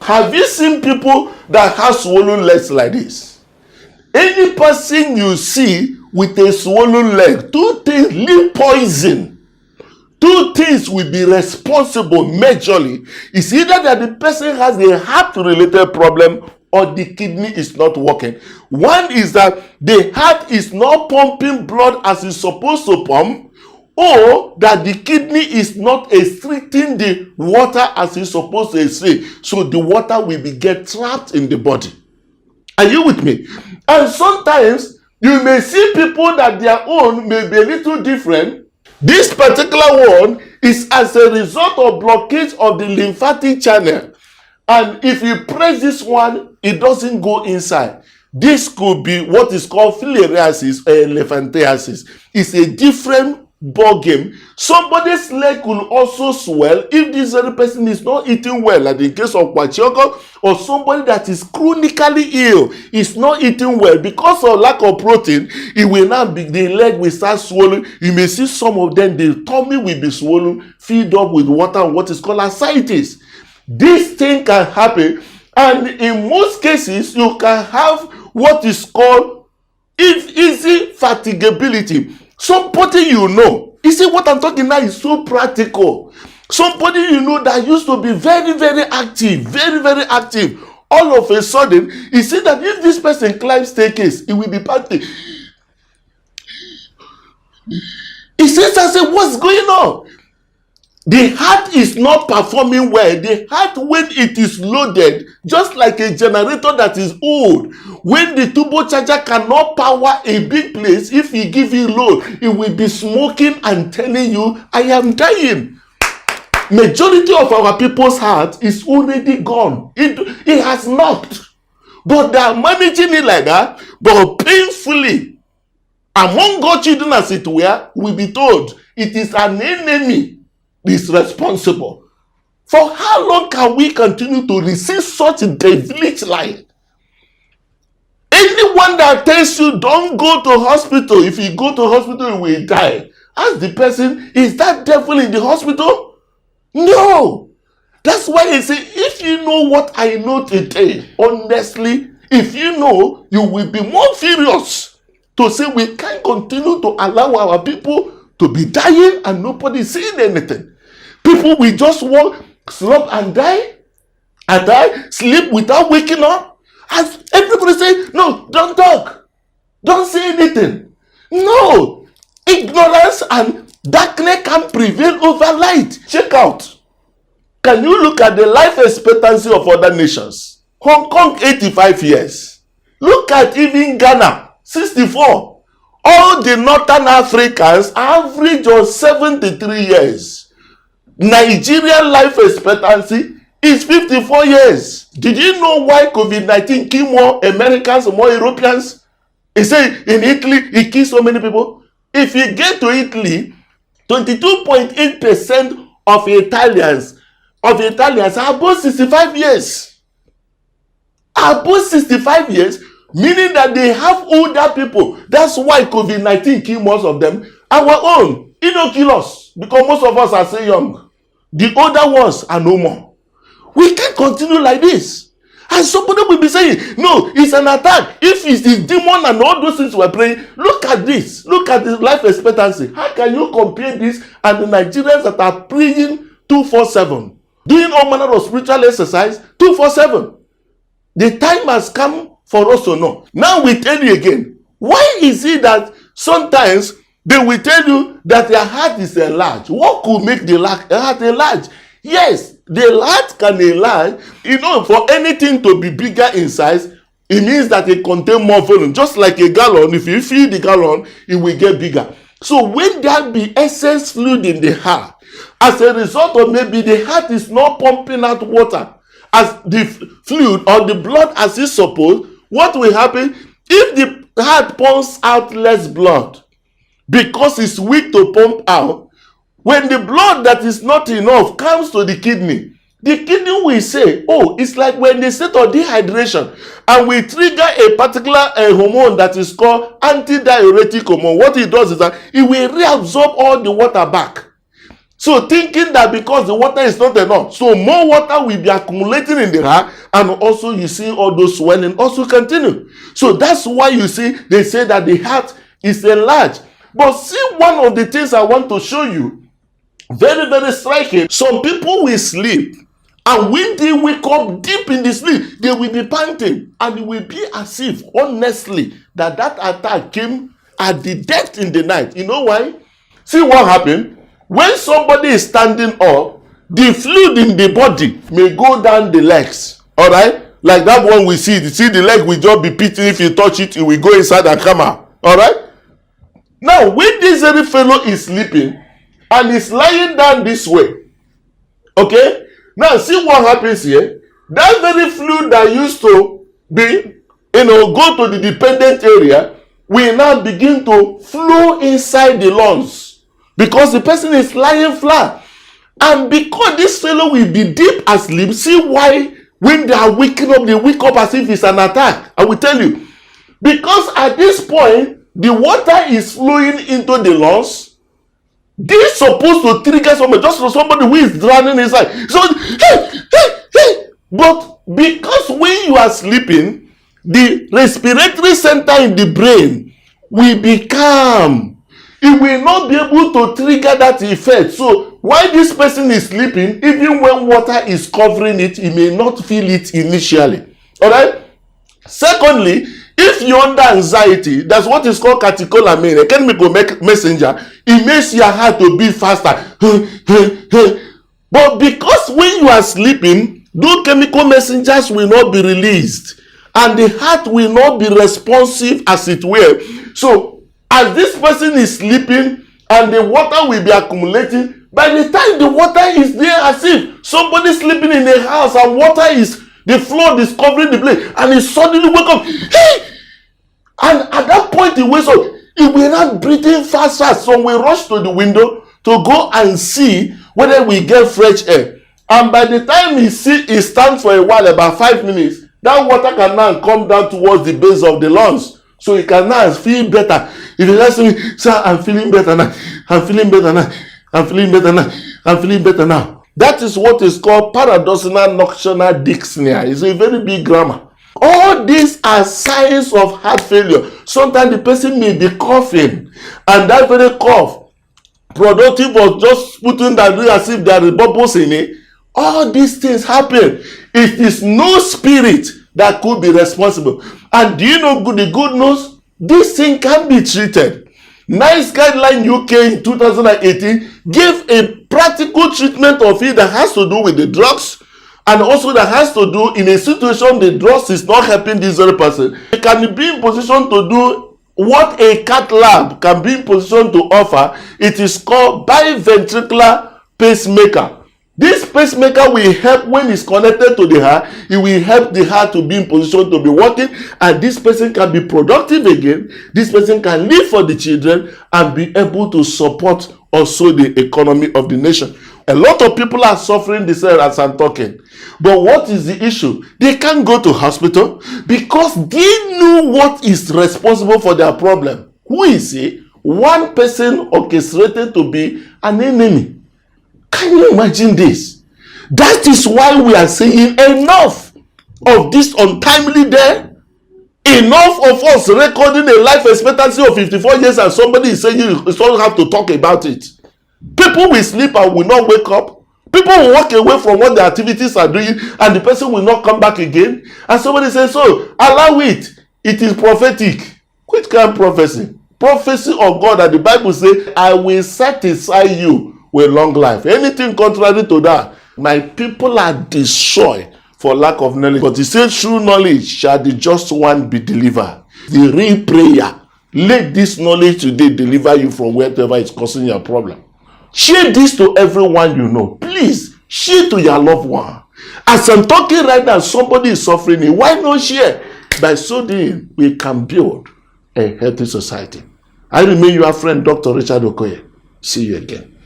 Have you seen people that have swollen legs like this? Any person you see with a swollen leg, two things, leave poison. Two things will be responsible majorly. It's either that the person has a heart-related problem or the kidney is not working. One is that the heart is not pumping blood as it's supposed to pump, or that the kidney is not restricting the water as it's supposed to restrict. So the water will be get trapped in the body. Are you with me? And sometimes you may see people that their own may be a little different. This particular one is as a result of blockage of the lymphatic channel. And if you press this one, it doesn't go inside. This could be what is called filariasis or elephantiasis. It's a different ball game. Somebody's leg will also swell if this very person is not eating well, like in case of Kwashiorkor, or somebody that is chronically ill is not eating well because of lack of protein. It will now be, the leg will start swollen. You may see some of them, the tummy will be swollen, filled up with water, and what is called ascites. This thing can happen, and in most cases you can have what is called easy fatigability. Somebody you know, you see what I'm talking now is so practical. Somebody you know that used to be very, very active, very, very active. All of a sudden, you see that if this person climbs staircase, it will be panting. He says, I said, what's going on? The heart is not performing well. The heart, when it is loaded, just like a generator that is old, when the turbocharger cannot power a big place, if you give it load, it will be smoking and telling you, I am dying. Majority of our people's heart is already gone. It has knocked. But they are managing it like that, but painfully. Among God's children, as it were, will be told, it is an enemy is responsible. For how long can we continue to receive such devilish life? Anyone that tells you don't go to hospital, if you go to hospital you will die, ask the person, is that devil in the hospital? No. That's why I say, if you know what I know today, honestly, if you know, you will be more furious to say we can't continue to allow our people to be dying and nobody saying anything. People will just walk, sleep and die, sleep without waking up. As everybody say, no, don't talk. Don't say anything. No. Ignorance and darkness can prevail over light. Check out. Can you look at the life expectancy of other nations? Hong Kong, 85 years. Look at even Ghana, 64. All the Northern Africans average of 73 years. Nigerian life expectancy is 54 years. Did you know why COVID-19 killed more Americans, more Europeans? He said in Italy, it killed so many people. If you get to Italy, 22.8% of Italians are above 65 years. Above 65 years, meaning that they have older people. That's why COVID-19 killed most of them. Our own, it don't kill us because most of us are still young. The older ones are no more. We can't continue like this. And somebody will be saying, no, it's an attack. If it's the demon and all those things we're praying, look at this. Look at the life expectancy. How can you compare this and the Nigerians that are praying 247, doing all manner of spiritual exercise 247? The time has come for us to know. Now we tell you again, why is it that sometimes they will tell you that their heart is enlarged? What could make the heart enlarged? Yes, the heart can enlarge. You know, for anything to be bigger in size, it means that it contains more volume. Just like a gallon, if you fill the gallon, it will get bigger. So when there be excess fluid in the heart, as a result of maybe the heart is not pumping out water as the fluid or the blood as it's supposed, what will happen? If the heart pumps out less blood, because it's weak to pump out, when the blood that is not enough comes to the kidney will say, oh, it's like when they state of dehydration and we trigger a particular hormone that is called antidiuretic hormone. What it does is that it will reabsorb all the water back. So thinking that because the water is not enough, so more water will be accumulating in the heart, and also you see all those swelling also continue. So that's why you see they say that the heart is enlarged. But see, one of the things I want to show you, very, very striking. Some people will sleep, and when they wake up deep in the sleep, they will be panting, and it will be as if, honestly, that attack came at the depth in the night. You know why? See what happened? When somebody is standing up, the fluid in the body may go down the legs. All right? Like that one we see. You see the leg will just be pitching. If you touch it, it will go inside and come out. All right? Now, when this very fellow is sleeping and is lying down this way, okay? Now, see what happens here. That very fluid that used to be, go to the dependent area, will now begin to flow inside the lungs because the person is lying flat. And because this fellow will be deep asleep, see why when they are waking up, they wake up as if it's an attack. I will tell you. Because at this point, the water is flowing into the lungs. This is supposed to trigger somebody, just for somebody who is drowning inside. So, but because when you are sleeping, the respiratory center in the brain will be calm. It will not be able to trigger that effect. So, while this person is sleeping, even when water is covering it, he may not feel it initially. All right? Secondly, if you're under anxiety, that's what is called catecholamine, a chemical messenger. It makes your heart to beat faster. But because when you are sleeping, those chemical messengers will not be released, and the heart will not be responsive as it were. So, as this person is sleeping and the water will be accumulating, by the time the water is there, as if somebody sleeping in a house and water is, the flood is covering the place, and he suddenly wake up. Hey! And at that point, he wakes up. He will not breathing fast. So we rush to the window to go and see whether we get fresh air. And by the time he stands for a while, about 5 minutes, that water can now come down towards the base of the lungs. So he can now feel better. If you ask me, sir, I'm feeling better now. I'm feeling better now. I'm feeling better now. I'm feeling better now. That is what is called paroxysmal nocturnal dyspnea. It's a very big grammar. All these are signs of heart failure. Sometimes the person may be coughing, and that very cough, productive of just putting that as if there are bubbles in it. All these things happen. It is no spirit that could be responsible. And do you know the good news? This thing can be treated. NICE Guideline UK in 2018 gave a practical treatment of it that has to do with the drugs, and also that has to do in a situation the drugs is not helping this very person. It can be in position to do what a cath lab can be in position to offer. It is called biventricular pacemaker. This pacemaker will help when it's connected to the heart. It will help the heart to be in position to be working, and this person can be productive again. This person can live for the children and be able to support also the economy of the nation. A lot of people are suffering this as I'm talking. But what is the issue? They can't go to hospital because they know what is responsible for their problem. Who is it? One person orchestrated to be an enemy. Can you imagine this? That is why we are saying enough of this untimely death. Enough of us recording a life expectancy of 54 years and somebody is saying you don't have to talk about it. People will sleep and will not wake up. People will walk away from what their activities are doing and the person will not come back again. And somebody says, so allow it. It is prophetic. Which kind of prophecy? Prophecy of God that the Bible says, I will satisfy you with long life. Anything contrary to that, my people are destroyed for lack of knowledge. But he says, through knowledge shall the just one be delivered. The real prayer, let this knowledge today deliver you from whatever is causing your problem. Share this to everyone you know. Please, share to your loved one. As I'm talking right now, somebody is suffering. Why not share? By so doing, we can build a healthy society. I remain your friend, Dr. Richard Okoye. See you again.